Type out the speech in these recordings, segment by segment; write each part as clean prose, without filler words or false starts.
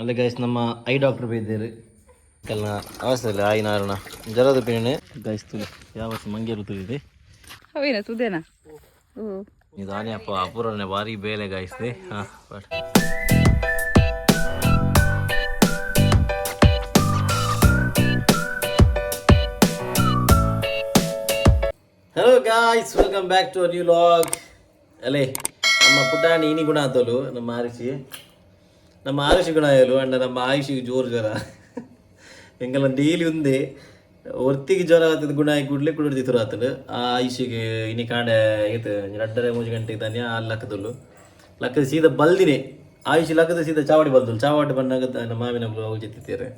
ಅಲ್ಲೇ ಗೈಸ್ ನಮ್ಮ I doctor ಬೇಯಿದ್ದಾರೆ ಕಲ್ನ ಅವಸ್ಥೆ ಆಯ್ನ ಆರೋಣ ಜ್ವರದ ಪೇಣೆ ಗೈಸ್ ತುಳಿ ಯಾವ ಮಂಗೇರು ತುಳಿದೆ ಅವೇನ ತುದೇನಾ ಇದು ಆನೆ ಅಪ್ಪ ಅಪೂರನೆ ಭಾರಿ ಬೇಲೆ ಗಾಯಿಸ್ದೆ ಹಾಂ but hello guys welcome back to new log ಅಲ್ಲೇ ನಮ್ಮ ಪುಟಾಣಿ ಇನಿ ಗುಣ ಆತೋಲು ನಮ್ಮ ಆರುಷಿ ಗುಣ ಆಯಲು ಅಂಡ ನಮ್ಮ ಆಯುಷಿಗೆ ಜೋರು ಜ್ವರ ಎಂಗೆಲ್ಲ ಡೈಲಿ ಒಂದೇ ಒರ್ತಿಗೆ ಜ್ವರ ಆತದ ಗುಣ ಆಗಿ ಕೂಡಲೇ ಕುಡಿದಿತ್ತು ಆತನು ಆ ಆಯುಷಿಗೆ ಇನಿ ಕಾಂಡೆ ಆಗಿತ್ತು 2:30 ಗಂಟೆಗೆ ತಾನೆ ಅಲ್ಲಿ ಲಕ್ಕದ ಸೀದಾ ಬಲ್ದಿನೇ ಆಯುಷಿ ಲಕ್ಕದ ಸೀದಾ ಚಾವಡಿ ಬಲ್ದಲು ಚಾವಡಿ ಬಂದಾಗ ನಮ್ಮ ಮಾಮಿನ ಹೋಗಿ ಜತ್ತಿತ್ತಾರೆ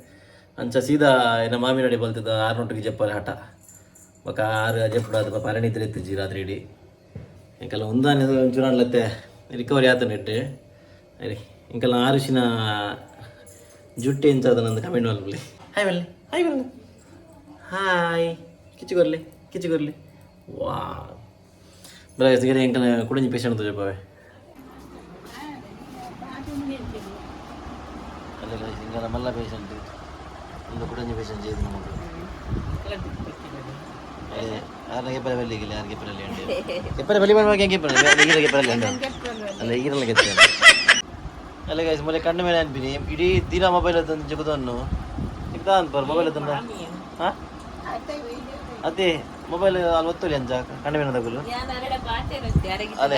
ಅಂಚ ಸೀದಾ ನಮ್ಮ ಮಾಮಿನಡಿ ಬಲ್ತದ 6 ಜಪ್ಪರೆ ಹಠ ಬಕ 6 ಜಪ್ಪಡ ಪರಣಿದ್ರೆ ಇತ್ತು ರಾತ್ರಿ ಇಡೀ ಇಂಕೆಲ್ಲ ಒಂದಾನೆ ಒಂಚೂರು ಅನ್ಲತ್ತೆ ರಿಕವರಿ ಆತನ ಇಟ್ಟೆ ಅರಿ ಇಂಕೆಲ್ಲ ಆರುಷಿನ ಜುಟ್ಟಿ ಅಂತ ಅದನ್ನೊಂದು ಕಮೆಂಟ್ ಮಾಡ್ಲಿ ಹಾಯ್ ಬಲ್ಲೆ ಹಾಯ್ ಕಿಚ್ಚಿಗೊರ್ಲಿ ವಾ ಬರ ಸಿಗರೆ ಇಂಕನ ಕುಡಿಂಜಿ ಪೇಷಂಟ್ ತೋಜಪ್ಪವೆ ಅಲ್ಲೆಲ್ಲ ಇಂಕನ ಮಲ್ಲ ಪೇಷಂಟ್ ಒಂದು ಕುಡಿಂಜಿ ಪೇಷಂಟ್ ചെയ്തു നമുക്ക് ಯಾರಿಗೆ ಪರ ಬಲ್ಲಿಗಿಲ್ಲ ಯಾರಿಗೆ ಪರಲ್ಲ ಅಂಡೆ ಎಪ್ಪರ ಬಲಿ ಮಾಡುವಾಗ ಹೆಂಗೆ ಪರ ಈಗಿರಗೆ ಪರಲ್ಲ ಅಂಡೆ ಅಲ್ಲ ಈಗಿರಲ್ಲ ಗೆತ್ತೆ ಅಲ್ಲ ಗೈಸ್ ಮೊಲೆ ಕಣ್ಣ ಮೇಲೆ ಅನ್ಬಿನಿ ಇಡೀ ದಿನ ಮೊಬೈಲ್ ತಂದು ಜಗದನ್ನು ಸಿಗ್ತಾ ಅಂತ ಮೊಬೈಲ್ ತಂದ ಹಾಂ ಅದೇ ಮೊಬೈಲ್ ಅಲ್ಲಿ ಒತ್ತಲಿ ಅಂಜ ಕಣ್ಣ ಮೇಲೆ ತಗೊಳ್ಳು ಅದೇ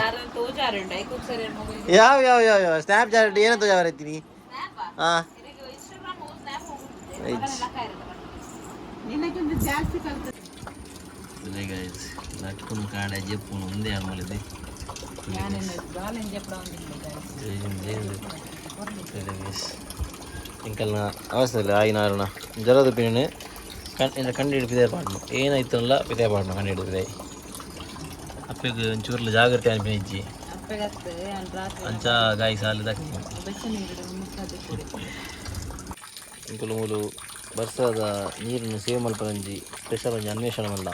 ಯಾವ ಸ್ನ್ಯಾಪ್ ಚಾಟ್ ಏನಂತ ಯಾವತ್ತೀನಿ ಹಾಂ నట్టుకుని కాడ చెప్పును ఉంది అమ్మలది ఇంకా ಅವಸ್ಥೆ ಆಯ್ನಾರಣ ಜ್ವರದ ಪಿಣೆ ಕಂಡು ಹಿಡಿಪಿದೆ ಪಾಡ್ನು ಏನಾಯ್ತಲ್ಲ ಪಿದೆ ಪಾಡ್ನು ಕಂಡು ಹಿಡಿದಿದೆ ಅಪ್ಪಗೆ ಒಂಚೂರ್ಲ ಜಾಗ್ರತೆ ಅನ್ಪಿನಿಜ್ಜಿ ಅಂಚ ಗಾಯಿ ಸಾಲದ ಇಂಕಲು ಮೂಲು ಬರ್ಸಾದ ನೀರನ್ನು ಸೇವ್ ಮಲ್ಪರಂಜಿ ಸ್ಪೆಷಲ್ ಒಂಜಿ ಅನ್ವೇಷಣೆ ಮಲ್ಲ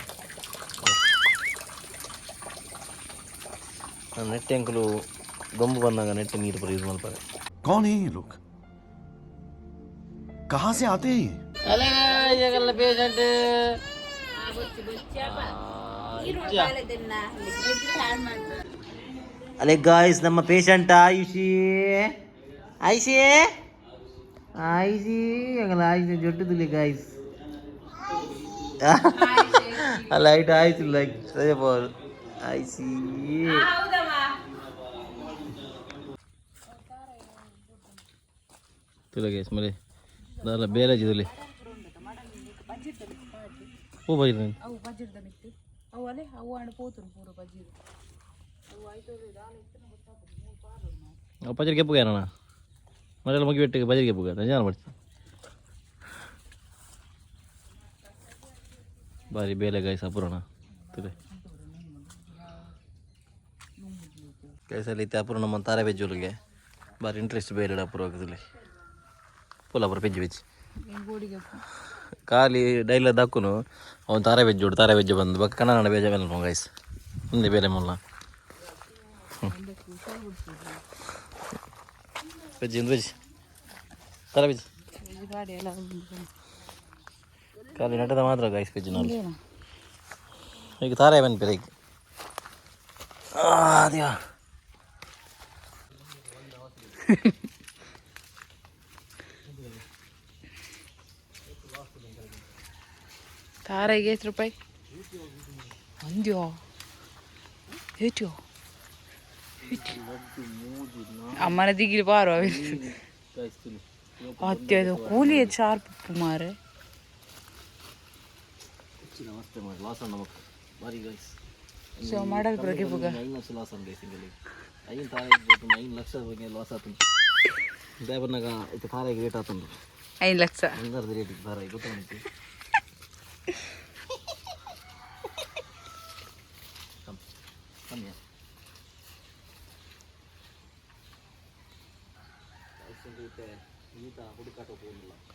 ನೆಟ್ಟೆ ಅಂಕಲು ದೊಂಬು ಬಂದಾಗ ನೆಟ್ಟೆ ನೀರು पर यूज मलपरे कौन है ये लोग कहां से आते हैं अले ये गल्ल पेशेंट अले गाइस ನಮ್ಮ ಪೇಷಂಟ್ ಆಯುಷಿ ಎಂಗಲ್ಲ ಆಯುಷಿ ಜೊಟ್ಟುದಿಲ್ಲ ಗಾಯ್ಸ್ ಅಲ್ಲ ಐಟ್ ಆಯ್ತು ಲೈಕ್ ಸರಿ ಬೋಲ್ ಆಯುಷಿ तुला गैस मले दाला बेला जिदले ओ बजिर अव बजिर दमित्ते अव आले अव आंड पोतुन पूरा बजिर अव आइतो दाल इतना ಗೊತ್ತಾಗ್ತದೆ ಅವ ಬಜಿರ್ ಕೆಪ್ಪು ಏನಣ್ಣ ಮನೆಲ್ಲ ಮಗಿ ಬೆಟ್ಟಿಗೆ ಬಜಿರ್ ಕೆಪ್ಪು ಜಾನ ಮಾಡ್ತೀನಿ ಬಾರಿ ಬೇಲೆ ಗಾಯ್ಸ್ ಅಪುರಣ ತುಲೆ ಗೈಸಲ್ಲಿ ಇತ್ತೆ ಅಪುರ ನಮ್ಮ ತಾರೆ ಬೆಜ್ಜುಲಿಗೆ ಬಾರಿ ಇಂಟ್ರೆಸ್ಟ್ ಬೇರೆ ಅಪುರ ತುಲೆ ಪುಲಾಪುರ ಪೆಜ್ಜಿ ಖಾಲಿ ಡೈಲ ದಕ್ಕುನು ಅವನು ತಾರೆ ಬೆಜ್ಜು ಬಂದು ಬಕ್ಕ ಕನ್ನಡ ಬೇಜ ಮೇಲೆ ಗೈಸ್ ಮುಂದೆ ಬೇರೆ ಮುಲ್ಲ ಬೆಜ್ಜಿ ತಾರೆ ಬೆಜ್ಜಿ ಖಾಲಿ ನಟದ ಮಾತ್ರ ಗೈಸ್ ಬೆಜ್ಜು ನಾನು ಈಗ ತಾರೆ ಬಂದು ಬೇರೆ ಅದ್ಯಾ ತಾರಾಯಿಗೆ ಎಷ್ಟು ರೂಪಾಯಿ ಅಂದ್ಯೋ ಹೆಚ್ಚು ಅಮ್ಮನ ದಿಗಿಲಿ ಬಾರೋ ಅತ್ಯದು ಕೂಲಿ ಶಾರ್ಪ್ ಮಾರೆ ಸೊ ಮಾಡಲ್ ಪ್ರತಿ ಬುಗ 5 ಲಕ್ಷ ಲಾಸ್ ಅಂದೆ ಸಿಂಗಲ್ 5 ಲಕ್ಷ ಬಗ್ಗೆ ಲಾಸ್ ಆತಂದು ಡ್ರೈವರ್ನಾಗ ಇದು ತಾರಾಯಿಗೆ ರೇಟ್ ಆತಂದು 5 ಲಕ್ಷ ಹಂಗಾರ್ದು ರೇಟ್ ತಾರಾಯಿ ಗೊತ್ತಾಗುತ್ತೆ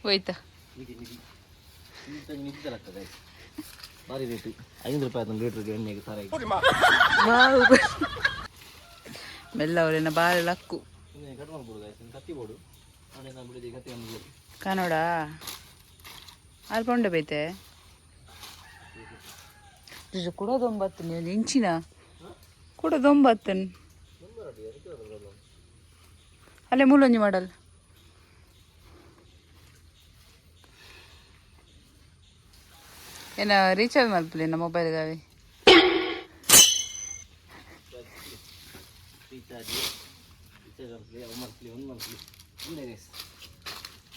ಹೋಯ್ತಾ ಭಾರಿ ರೇಟು 5 ರೂಪಾಯಿ ಆಯ್ತು ಲೀಟ್ರಿಗೆ ಎಣ್ಣೆಗೆ ತಾರಾಯಿ ಮೆಲ್ಲ ಅವರೇನ ಭಾಳ ಲಕ್ಕು ಕಟ್ ಮಾಡ್ಬೋದು ಕತ್ತಿ ಬೋಡು ಕನ್ನಡ ಅಲ್ಪೊಂಡೆ ಬೈತೆ ಕೊಡೋದೊಂಬತ್ತು ನೀವು ಇಂಚಿನ ಕೊಡೋದೊಂಬತ್ತು ಅಲ್ಲೇ ಮೂಲೊಂಜಿ ಮಾಡಲ್ ಏನ ರೀಚಾರ್ಜ್ ಮಲ್ಪಲಿ ನಮ್ಮ ಮೊಬೈಲ್ಗಾವಿ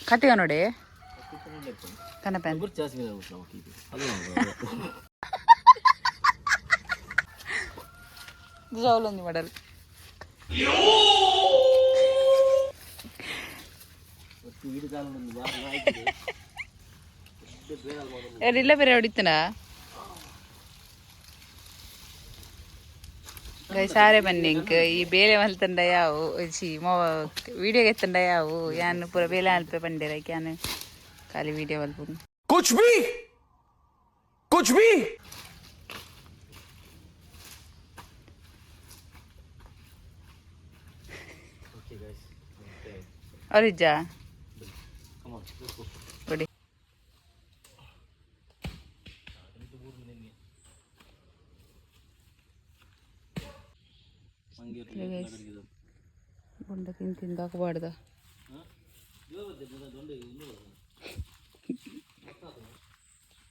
ಕಟ್ಟಿಗ ನೋಡಿ ಕನಪೆನ್ ಜೌಲೊಂದು ಮಾಡಲ್ ಇಲ್ಲ ಬೇರೆ ಹೊಡಿತನ ಸಾರೆ ಬನ್ನಿ ಇಂಕ್ ಈ ಬೇಲೆ ಮಲ್ತಂಡ ಯಾವು ವಿಡಿಯೋಗೆ ಎತ್ತಂಡ ಯಾವು ಯಾನು ಪೂರ ಬೇಲೆ ಅಲ್ಪೆ ಬಂದಿರ ಯಾನು ಖಾಲಿ ವಿಡಿಯೋ ಮಲ್ಪುನು कुछ भी ಅವ್ರಿಜ್ಜ ಕೊಡಿ ಬೊಂಡ ತಿಂದು ಹಾಕಬಾರ್ದ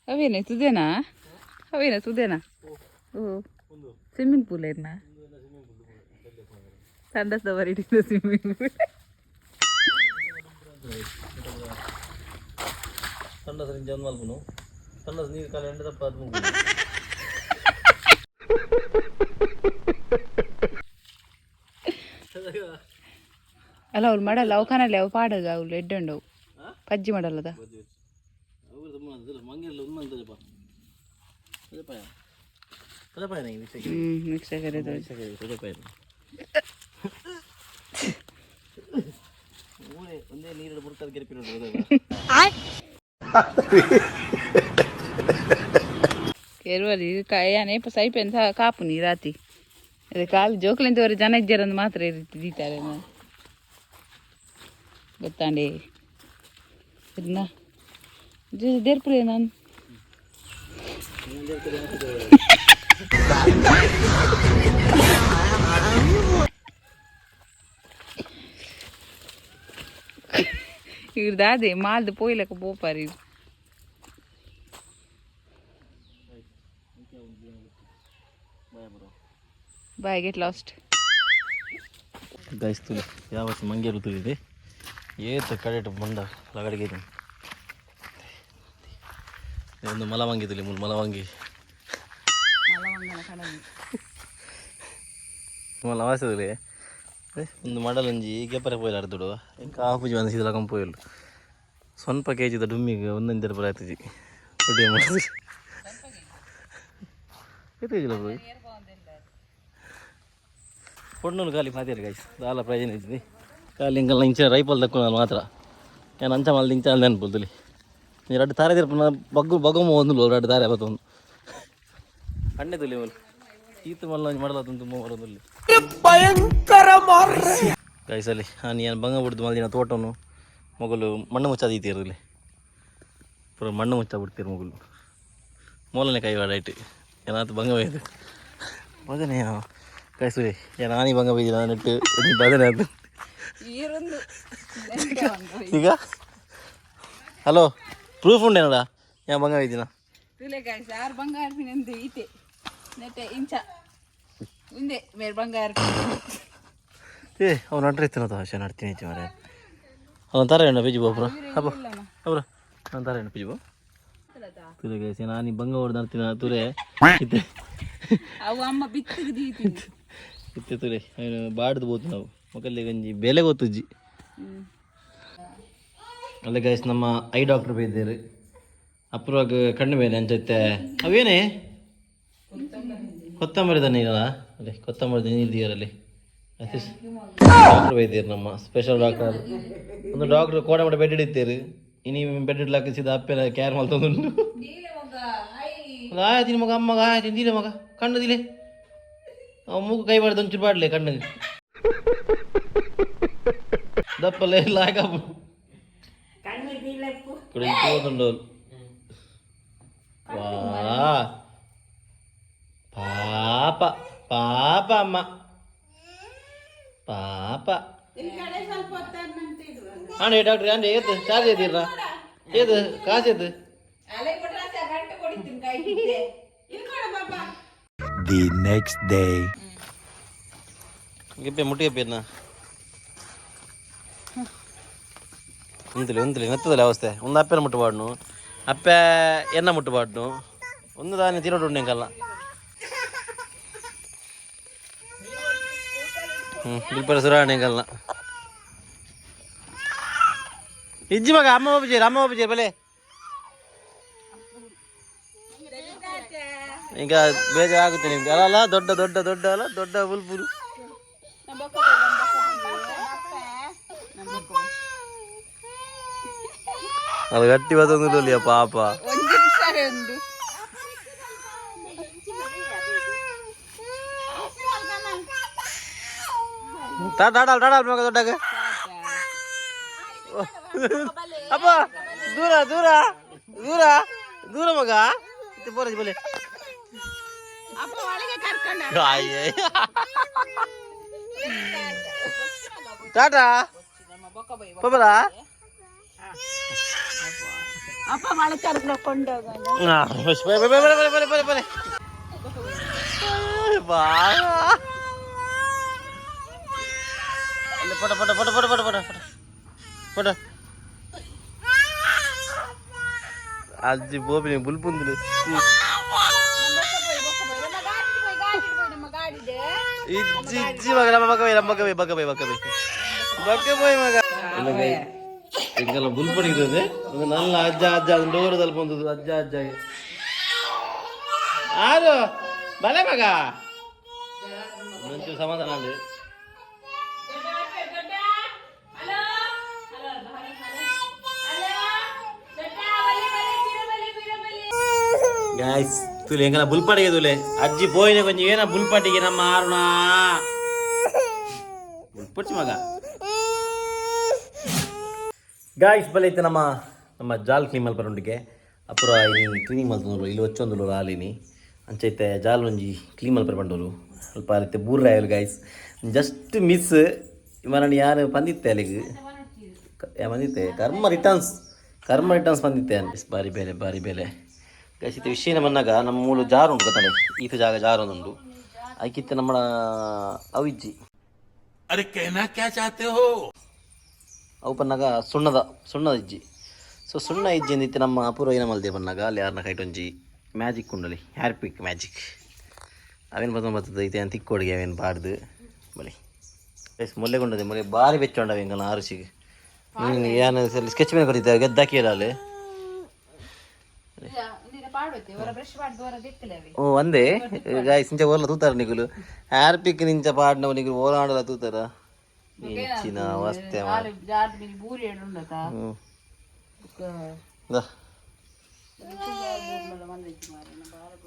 ಅವೇನೆ ತುದೇನಾ ಓ ಸ್ವಿಮ್ಮಿಂಗ್ ಪೂಲ್ ಏನ ಸಂಡಸ್ದ ಬರೀಟಿಂದ ಸ್ವಿಮ್ಮಿಂಗ್ ಪೂಲ್ ಸಂಡಸ ಜನ್ಮ ಮಲ್ಪುನು ಸಂಡಸ ನೀರು ಕಾಲ ಎಂಟು ತಪ್ಪ ಅಲ್ಲ ಅವ್ರು ಮಾಡಲ್ಲ ಅವು ಕಾಣಲ್ಲ ಅವು ಪಾಡಗ ಅವ್ರು ಎಡ್ಡಂಡವು ಪಜ್ಜಿ ಮಾಡಲ್ಲದ ಮಿಕ್ಸ್ ಒಂದೇ ನೀರು ಬಿಡ್ತಾರೆ ಗೆರಪಿ ಕೆರುವರಿ ಯಾನೆ ಸೈಪೆ ಅಂತ ಕಾಪು ನೀ ರಾತಿ ಅದೇ ಕಾಲು ಜೋಕ್ಲಿಂತವರೆ ಜನ ಇದ್ದಾರಂದು ಮಾತ್ರ ದೀತಾರೆ ಗೊತ್ತಾಂಡಿ ದೇರ್ಪುರೇ ನಾನು ಇವ್ರದಾದೆ ಮಾಲ್ದು ಪೋಯ್ಲಕ್ಕ ಬೋಪಾರಿ ಬಾಯ್ ಗೆಟ್ ಲಾಸ್ಟ್ ಗಾಯಿಸ್ತು ಯಾವತ್ತು ಮಂಗೆ ಋತುವಿದೆ ಏತ ಕಡೆಟ್ ಬಂಡ ಲಗಡಿಗೆ ಒಂದು ಮಲವಂಗಿ ತುಲಿ ಮಲವಂಗಿ ಮಲವಾಸದಲ್ಲಿ ಒಂದು ಮಾಡಲಂಜಿ ಗೆಪ್ಪರೆ ಪೋಯ್ಲು ಆಡ್ದುಡು ಇಂಕ ಆಪುಜಿ ಒಂದಿಸಿದ ಕಂಪೋಯ್ಲು ಸ್ವಲ್ಪ ಕೆಜಿದ ಡುಮ್ಮಿಗೆ ಒಂದೊಂದು ರೂಪಾಯಿ ಆಯ್ತಜಿ ಒಡ್ಡಿ ಮಾಡಿ ಎತ್ತಿಲ್ಲ ಪೋಯ್ పొన్నులు ఖాళీ పాతారు గాయస్ చాలా ప్రయోజనం అవుతుంది ఖాళీ ఇంకా ఇంచిన రైపలు తక్కువ మాత్రం నేను అంచా మళ్ళీ దించాలి అనిపోతుంది మీరు అడ్డు తారే తిరుపు బగ్గ వందులు అడ్డు తారే పోతుంది అన్నీ తొలి వాళ్ళు ఈత మళ్ళీ మడలవుతుంది మోహరందుల్లి గాయస్ ಅಲ್ಲಿ నేను ಬಂಗ ಬಿಡ್ದು ಮళ్ళీ ದಿನ ತೋಟನು ಮಗಲು ಮಣ್ಣು ಮುಚ್ಚ తీతీరులే ఇప్పుడు మಣ್ಣು ముచ్చ ಬಿಡ್ತೀರು ಮಗಲು ಮೂಲನೆ ಕೈ ವಾಡಾಯ್ತು ಏನಾಯ್ತು ಬಂಗ ಹೋಯ್ತು ಮಗನೇ ಕೈಸೂರಿ ಏನು ಆನಿ ಬಂಗ ಬೈದಿಲ್ಲ ನೆಟ್ಟು ಬದನೆ ಅದು ಈಗ ಹಲೋ ಪ್ರೂಫ್ ಉಂಡೇನಡ ಯಾ ಬಂಗ ಬೈದಿನ ಏ ಅವ್ನು ನಟ್ರೆ ಇತ್ತು ಆಶೆ ನಡ್ತೀನಿ ಐತಿ ಮರ ಅವನು ತರ ಎಣ್ಣ ಪಿಜಿ ಬೋಬ್ರ ಹಬ್ಬ ಅವ್ರ ನಾನು ತರ ಎಣ್ಣ ಪಿಜಿ ಬೋ ತುರೆ ಗೈಸ್ ನಾನು ಬಂಗ ಹೊಡೆದು ನಡ್ತೀನಿ ತುರೆ ಇತ್ತೆ ಅವು ಅಮ್ಮ ಬಿತ್ತಿಗೆ ಇತ್ತೆ ತುರೆ ಬಾಡ್ದು ಬೋದು ನಾವು ಮಕ್ಕಳಿಗೆ ಗಂಜಿ ಬೆಲೆ ಗೊತ್ತುಜ್ಜಿ ಅಲ್ಲೇ ಗೈಸ್ ನಮ್ಮ ಐ ಡಾಕ್ಟರ್ ಬೈದೇರು ಅಪೂರ್ವಾಗ ಕಣ್ಣು ಮೇಲೆ ಅಂಚೈತೆ ಅವೇನೇ ಕೊತ್ತಂಬರಿ ದನಿ ಇಲ್ಲ ಅಲ್ಲೇ ಕೊತ್ತಂಬರಿ ದನಿ ಇದ್ದೀರಲ್ಲಿ ಡಾಕ್ಟರ್ ಬೈದೇರು ನಮ್ಮ ಸ್ಪೆಷಲ್ ಡಾಕ್ಟರ್ ಒಂದು ಡಾಕ್ಟರ್ ಕೋಡಮಟ ಬೆಡ್ ಹಿಡಿತೇರು ಇನಿ ಬೆಡ್ ಇಡ್ಲಾಕ ಸೀದಾ ಅಪ್ಪೆಲ್ಲ ಕೇರ್ ಮಾಡ್ತೊಂದುಂಟು ಆಯ್ತು ಮಗ ಅಮ್ಮಗ ಆಯ್ತು ದಿಲೆ ಮಗ ಕಣ್ಣು ದಿಲೆ ಅವ ಮೂಗು ಕೈ ಬಾಡ್ದು ಒಂಚೂರು ಬಾಡ್ಲೆ ಕಣ್ಣಿಗೆ ದಪ್ಪಲೆ ಲಾಯಕ ಕುಡಿತೋದುಂಡು ವಾ ಪಾಪ ಪಾಪ ಅಮ್ಮ ಪಾಪ ಆಂಡೆ ಡಾಕ್ಟ್ರಿ ಆಂಡೆ ಏದು ಚಾರ್ಜ್ ಏದಿರ್ರ ಏದು ಕಾಸು ಏದು The next day. గిప్పే ముట్టిగప్పేనా ఉందిలే నెత్తదిలే అవస్తే ఉంది అప్పేన ముట్టుబాడును అప్పే ఎన్న ముట్టుబాడును ఉంది దాన్ని తినడు ఇంకల్లా బిల్పర సురాడు ఇంకల్లా ఇజ్జి మగ అమ్మ బాబు చేరు భలే ఇంకా ಬೇಜಾಗುತ್ತೆ ನಿಮ್ಗೆ ಅಲ್ಲ ದೊಡ್ಡ ದೊಡ್ಡ ದೊಡ್ಡ ಅಲ್ಲ ದೊಡ್ಡ ಬುಲ್ಬುಲು ಅದು ಗಟ್ಟಿ ಬದೊಂದು ಪಾಪ ಟಾಡಾಲ್ ಮಗ ದೊಡ್ಡಗ ಅಪ್ಪ ದೂರ ದೂರ ದೂರ ದೂರ ಮಗ ಬೋರಜ್ ಬಲೆ ಟಾಟಾ ಪಬಲ ಅಪ್ಪ ಮಳೆ ಕರ್ಕೊಂಡೋಗ ಪಟ ಪಟ ಪಟ ಪಟ ಪಟ ಪಟ ಪಟ ಅಜ್ಜಿ ಬೋಬಿನಿ ಬುಲ್ಪುಂದಿಲು ಇಜ್ಜಿ ಮಗ ಬಕ್ಕಬೈ ಮಗ ఇంకల బుల్పడిగితే నల్ల అజ్జ అజ్జ డోర్ తలుపుంది అజ్జ అజ్జ ఆరు భలే మగ మంచి సమాధానం అండి గాయస్ ತುಲೆ ಎಂಗಲ ಬುಲ್ಪಡಿಗೆ ತುಲೆ ಅಜ್ಜಿ ಪೋಯಿನ ಕೊಂಚ ಏನ ಬುಲ್ಪಟ್ಟಿಗೆ ನಮ್ಮ ಆರುಣ ಬುಲ್ಪಟ್ಟಿ ಮಗ ಗಾಯ್ಸ್ ಬಲೆ ಇತ್ತು ನಮ್ಮ ಜಾಲ್ ಕ್ಲೀನ್ ಮಲ್ಪರೊಂಡಿಗೆ ಅಪುರ ಇನಿ ಕ್ಲೀನಿಂಗ್ ಮಲ್ತಂದ್ರು ಇಲ್ಲಿ వచ్చೊಂದುಲು ರಾಲಿನಿ ಅಂಚೈತೆ ಜಾಲ್ ಒಂಜಿ ಕ್ಲೀನ್ ಮಲ್ಪರ ಬಂಡೋರು ಸ್ವಲ್ಪ ಅಲ್ಲಿತ್ತೆ ಬೂರ್ರಾಯಲು ಗಾಯ್ಸ್ ಜಸ್ಟ್ ಮಿಸ್ ಇವನನ್ನು ಯಾರು ಬಂದಿತ್ತೆ ಅಲ್ಲಿಗೆ ಬಂದಿತ್ತೆ ಕರ್ಮ ರಿಟರ್ನ್ಸ್ ಬಂದಿತ್ತೆ ಬಾರಿ ಬೇಲೆ ಗೈಸ್ ಇದು ವಿಷಯನ ಬಂದಾಗ ನಮ್ಮ ಮೂಲು ಜಾರು ಉಂಟು ಗೊತ್ತಾನೆ ಈತ ಜಾಗ ಜಾರು ಒಂದುಂಟು ಅದಕ್ಕಿತ್ತ ನಮ್ಮ ಅವಿಜ್ಜಿ अरे कहना क्या चाहते हो ಅವು ಬಂದಾಗ ಸುಣ್ಣದ ಇಜ್ಜಿ ಸೊ ಸುಣ್ಣ ಇಜ್ಜಿ ಅಂದಿತ್ತು ನಮ್ಮ ಅಪೂರ್ವ ಏನ ಮಲ್ದೆ ಬಂದಾಗ ಅಲ್ಲಿ ಯಾರನ್ನ ಕೈಟೊಂಜಿ ಮ್ಯಾಜಿಕ್ ಉಂಡಲಿ ಹೇರ್ ಪಿಕ್ ಮ್ಯಾಜಿಕ್ ಅವೇನು ಬರ್ತದೆ ಐತೆ ಅಂತ ತಿಕ್ಕೋಡಿಗೆ ಅವೇನು ಬಾರ್ದು ಬಲಿ ಗೈಸ್ ಮೊಲ್ಲೆಗೊಂಡದೆ ಮೊಲೆ ಭಾರಿ ಬೆಚ್ಚೊಂಡವೆ ಹಿಂಗಲ್ಲ ಆರುಸಿಗೆ ಏನು ಸ್ಕೆಚ್ ಮೇಲೆ ಕೊಟ್ಟಿದ್ದಾರೆ ಗೆದ್ದಾಕಿಯಲ್ಲ ಅಲ್ಲಿ ಓ ಒಂದೇ ಗಾಯ್ಸ್ ಇಂಚ ಓರ್ಲ ತೂತಾರ ನಿಗುಲು ಹೇರ್ ಪಿಕ್ ನಿಂಚ ಪಾಡ್ನವ ನಿಗುಲು ಓಲಾಡಲ ತೂತಾರ ಇಂಚಿನ ಅವಸ್ಥೆ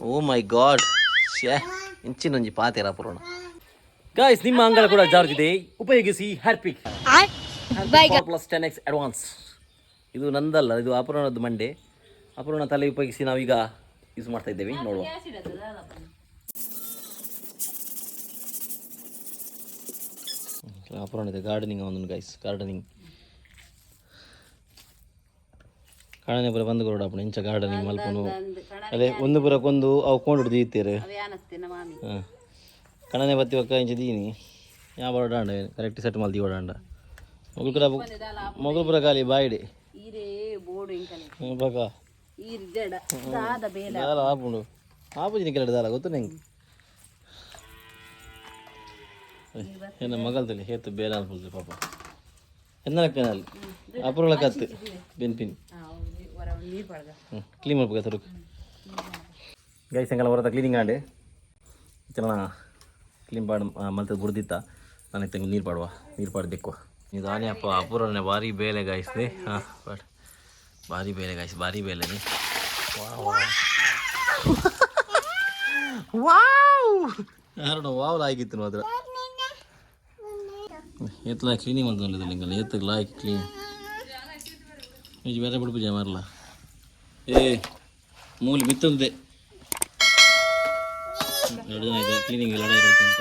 ಓ ಮೈ ಗಾಡ್ ಶೇ ಇಂಚಿನೊಂಜಿ ಪಾತೆರ ಪುರೋಣ ಗಾಯ್ಸ್ ನಿಮ್ಮ ಅಂಗಳ ಕೂಡ ಜಾರ್ಜಿದೆ ಉಪಯೋಗಿಸಿ ಹೇರ್ ಪಿಕ್ ಪ್ಲಸ್ 10x ಅಡ್ವಾನ್ಸ್ ಇದು ನಂದಲ್ಲ ಇದು ಅಪೂರ್ಣದ್ದು ಮಂಡೆ ಅಪೂರ್ಣ ತಲೆ ಉಪಯೋಗಿಸಿ ನಾವೀಗ ಯೂಸ್ ಮಾಡ್ತಾ ಇದ್ದೇವೆ ನೋಡುವ ಅಪೂರ್ಣ ಇದೆ ಗಾರ್ಡನಿಂಗ್ ಒಂದು ಗೈಸ್ ಗಾರ್ಡನಿಂಗ್ ಕಾಣನೆ ಪುರ ಬಂದು ಕೊಡ ಅಪ್ಪಣ ಇಂಚ ಗಾರ್ಡನಿಂಗ್ ಮಲ್ಪನು ಅದೇ ಒಂದು ಪುರಕ್ಕೊಂದು ಅವು ಕೊಂಡು ದೀತೀರಿ ಹಾಂ ಕಣನೆ ಬತ್ತಿ ಒಕ್ಕ ಇಂಚ ದೀನಿ ಯಾವ ಓಡಾಂಡ ಕರೆಕ್ಟ್ ಸೆಟ್ ಮಲ್ದಿ ಓಡಾಂಡ ಮೊಗಲ್ ಪುರ ಖಾಲಿ ಬಾಯಿಡೆ ಬಕ ಆಪುಂಡು ಆಪುಜಿನ ಕೆಲಸ ದಾಲ ಗೊತ್ತು ನಂಗೆ ಏನ ಮಗಲ್ದಲ್ಲಿ ಹೇತು ಬೇಡ ಅನ್ಬೋದು ಪಾಪ ಎನ್ನ ಕೆನಲ್ಲಿ ಅಪುರಳ ಕತ್ತು ಬೆನ್ಪಿನ್ ಕ್ಲೀನ್ ಮಾಡ್ಬೇಕು ತರುಕ್ ಗೈಸ್ ಎಂಗಲ ಹೊರದ ಕ್ಲೀನಿಂಗ್ ಆಂಡೆ ಚೆನ್ನ ಕ್ಲೀನ್ ಪಾಡು ಮಲ್ತದ ಬುಡ್ದಿತ್ತ ನಾನು ತೆಂಗು ನೀರು ಪಾಡುವ ನೀರು ಪಾಡು ಬೆಕ್ಕುವ ಇದು ಆನೆ ಅಪ್ಪ ಅಪುರನೇ ಭಾರಿ ಬೇಲೆ ಗಾಯಿಸ್ದೆ ಹಾಂ ಬಟ್ ಭಾರಿ ಬೇಲೆ ಗಾಯಿಸಿ ಭಾರಿ ಬೇಲೆನೆ ವಾವ್ ಯಾರು ವಾವ್ ಆಗಿತ್ತು ಮಾತ್ರ ಏತ್ಲ ಕ್ಲೀನಿಂಗ್ ಮಾಡ್ಕೊಂಡಿದ್ದೆ ನಿಂಗಲ್ಲ ಏತಕ್ಕೆ ಲಾಯ್ಕ್ ಕ್ಲೀನ್ ಇದು ಬೇರೆ ಬಿಡ್ಪೂಜೆ ಮಾರಲ್ಲ ಏ ಮೂಲಿ ಮಿತ್ತಂದೆ 2 ದಿನ ಆಯ್ತು ಕ್ಲೀನಿಂಗ್ ಎಲ್ಲ ಇರುತ್ತೆ ಅಂತ